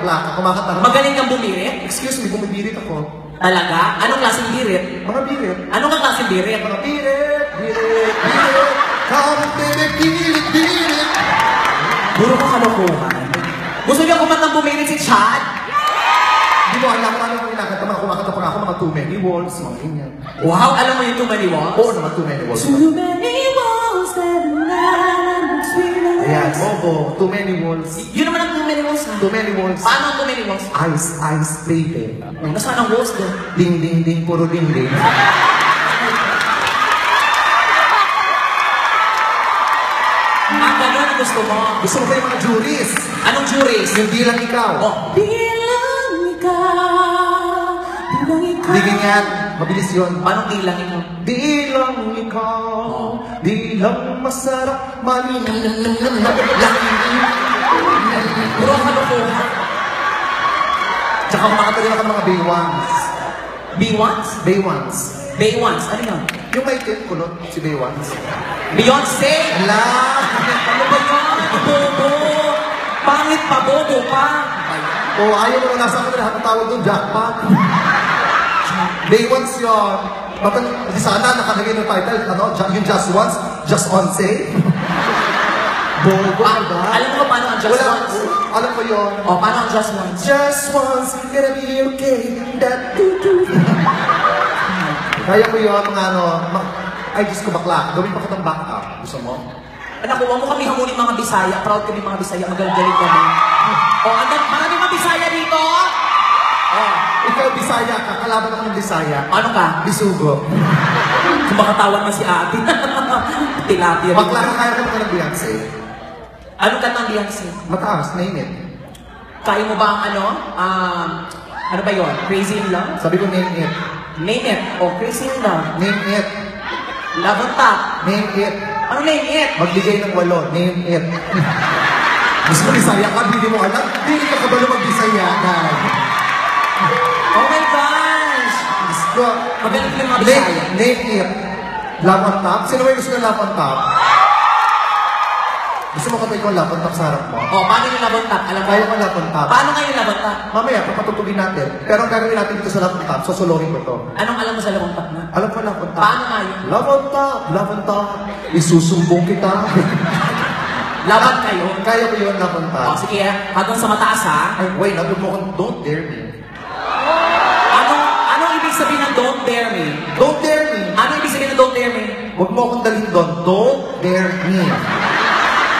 Plaka, kumakanta ka. Magaling kang bumirit? Excuse me, bumibirit ako. Talaga? Anong klaseng birit? Mga birit. Anong klaseng birit? Mga birit, birit, birit. Come baby, birit, birit. Puro ka kalokohan. Gusto niyo kumatang bumirit si Chad? Di mo alam kung ano yung kinakanta. Mga kumakanta pa nga ako, mga too many walls, mga ganyan. Wow, alam mo yung too many walls? Oo naman, too many walls. Too many walls that night between us. Ayan, obo, too many walls. Yun naman ang too many walls ha? Too many walls. Paano ang too many walls? Ice, ice, baby. Nasaan ang walls doon? Ding, ding, ding, puro ding, ding. Ang gano'n ang gusto mo? Gusto mo ba yung mga juries? Anong juries? Yung bilang ikaw. Oh. Bilang ikaw, bilang ikaw. Di ganyan, mabilis yun. Paano bilang ikaw? Bilang ikaw, bilang masarap, Puro ang kalokohan. Tsaka kumakanta rin ako ng mga Baywans. B1s? Baywans. Baywans, ano yun? Yung may tip kulot, si Baywans. Beyonce! Ala! Ano ba yan? Bobo! Pangit pa, bobo pa! O, ayaw mo na nasa akin lahat ng tawag doon, jackpot. Baywans yun. Sana nakalagay ng title, ano, yung Just Once, Just On Say. Bobo ka ba? Alam mo paano ang Just Once? Alam ko yun. O, paano ang Just Once? Just once, gonna be okay. That Kaya ko yun, mga ano, ay, Diyos ko bakla. Gawin pa kitang back up. Gusto mo? Anak ko, huwag mo kami hamunin mga Bisaya. Proud kami mga Bisaya. Magaling kami. O, marami mga Bisaya dito. Oh, ikaw Bisaya ka. Kalaban ako ng Bisaya. Ano ka? Bisugo. Kumakatawan mo si ate. Tilapia. Bakla ka, kaya ko naman ng Beyonce. Anong kanta ng Beyonce? Mataas, name it. Kaya mo ba ang ano? Ano ba yun? Crazy in Love? Sabi ko, name it. Name it. O, Crazy in Love. Name it. Love on Top. Name it. Ano name it? Magbigay ng 8. Name it. Gusto mo Bisaya ka, hindi mo alam. Hindi ka kabalo mag-Bisaya. Oh my gosh! Gusto. Magaling yung mga Bisaya. Name it. Love on top. Sino may gusto ng love on top? Gusto mo katay ko love on top sa harap mo? O, paano yung Love on Top? Alam mo? Kaya ko love on top. Paano nga yung Love on Top? Mamaya, papatutugin natin. Pero ang gagawin natin dito sa love on top, susulurin ko to. Anong alam mo sa Love on Top na? Alam ko love on top. Paano nga yun? Love on top, love on top. Isusumbong kita. Laban kayo. Kaya ko yun, love on O, top. sige, hanggang sa mataas ha. Ay, wait, nabot mo kung don't dare me. Anong ibig sabihin ng Don't Dare Me? Don't dare me. Ano ibig sabihin ng Don't Dare Me? Huwag mo akong dalhin doon. Don't dare me.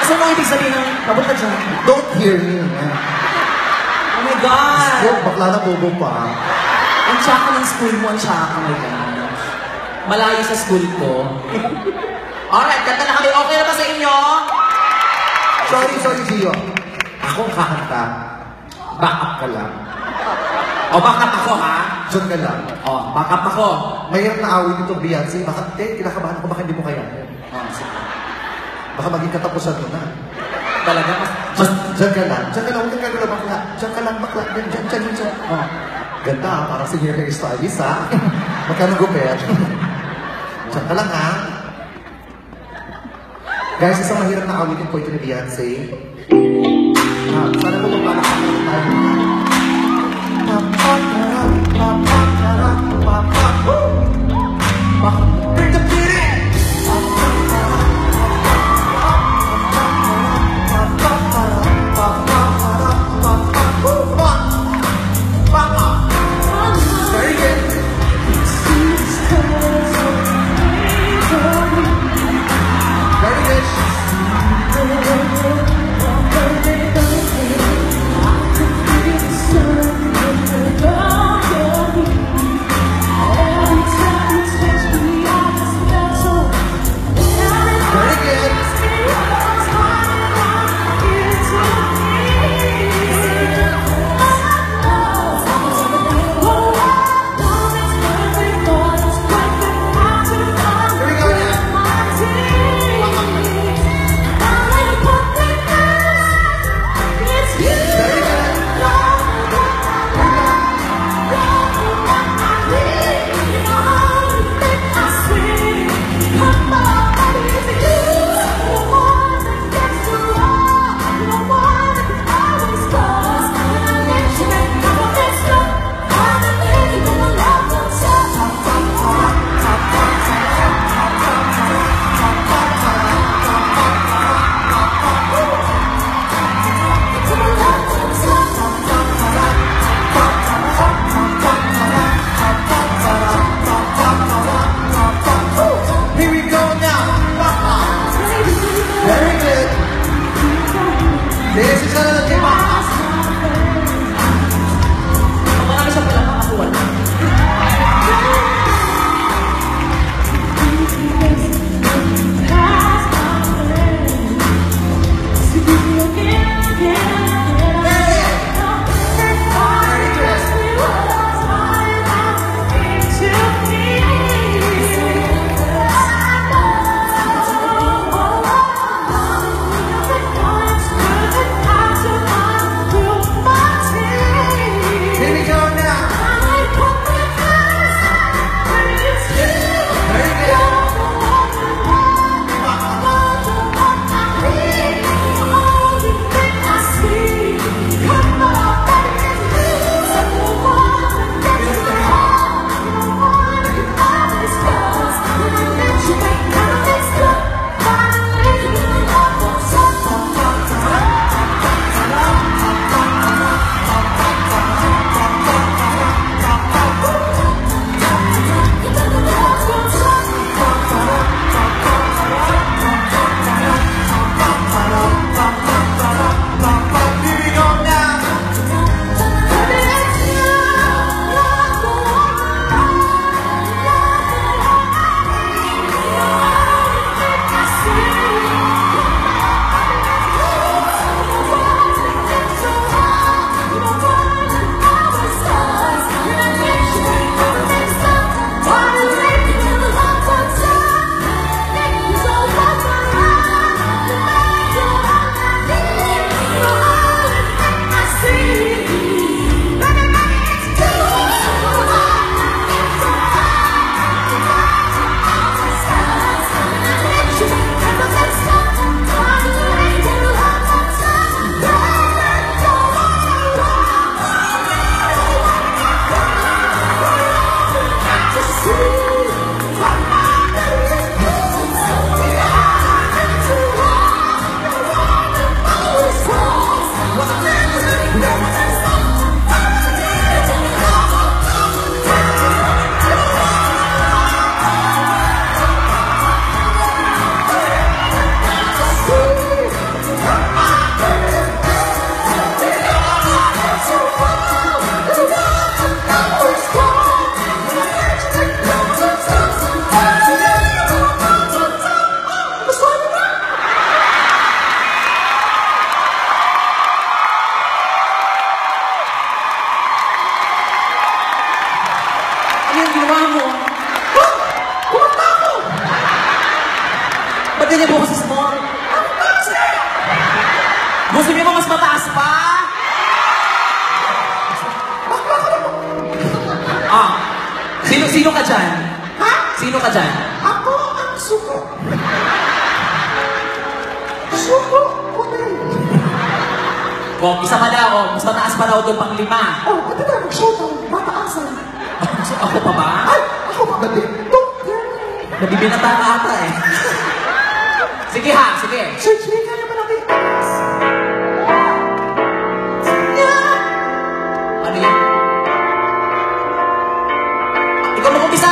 Kasi ano ibig sabihin ng kabot ka dyan? Don't hear me. Oh my God! Huwag, bakla na bobo pa. Ang tsaka ng school mo, ang tsaka. Oh my God. Malayo sa school ko. Alright, kanta na kami. Okay na ba sa inyo? Sorry, Gio. Ako ang kakanta. Back up ka lang. O, backup ako ha? Diyan ka lang. O, backup ako. Mahirap na awit ito, Beyonce. Baka, kinakabahan ako, baka hindi mo kaya. Baka maging katapusan mo na. Talaga? Diyan ka lang. Diyan ka lang. Huwag kang gagawin bakla. Diyan ka lang, bakla. Diyan. Oh. Ganda, parang si Mary Styles, ha? Magkano gupet? Diyan ka lang, ha? Guys, isang mahirap na awitin po ito ni Beyonce. Sana mo magpapakalit tayo. Bring the beat in! Very good. Very good. niyo bukas sa small? Gusto niyo ba mas mataas pa? Ah, sino ka dyan? Ha? Sino ka dyan? Ako ang suko. Suko ko din. Oh, isa pa daw, oh. Mas mataas pa daw doon pang 5. Oh, pati tayo mag-showdown. Mataasan. So, ako pa ba? Ay, ako ba ba din? Nabibinata ka ata eh. Sige ha, sige. Sige, kaya mo natin. Ano yan? Ikaw mag-umpisa!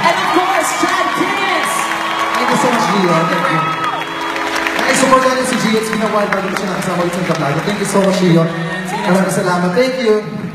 And of course, Chad Kinness! Thank you so much, Gio. Thank you. Support natin si Gio. It's been a while bago siya nakasama ulit sa vlog. Thank you so much, Gio. Maraming salamat. Thank you.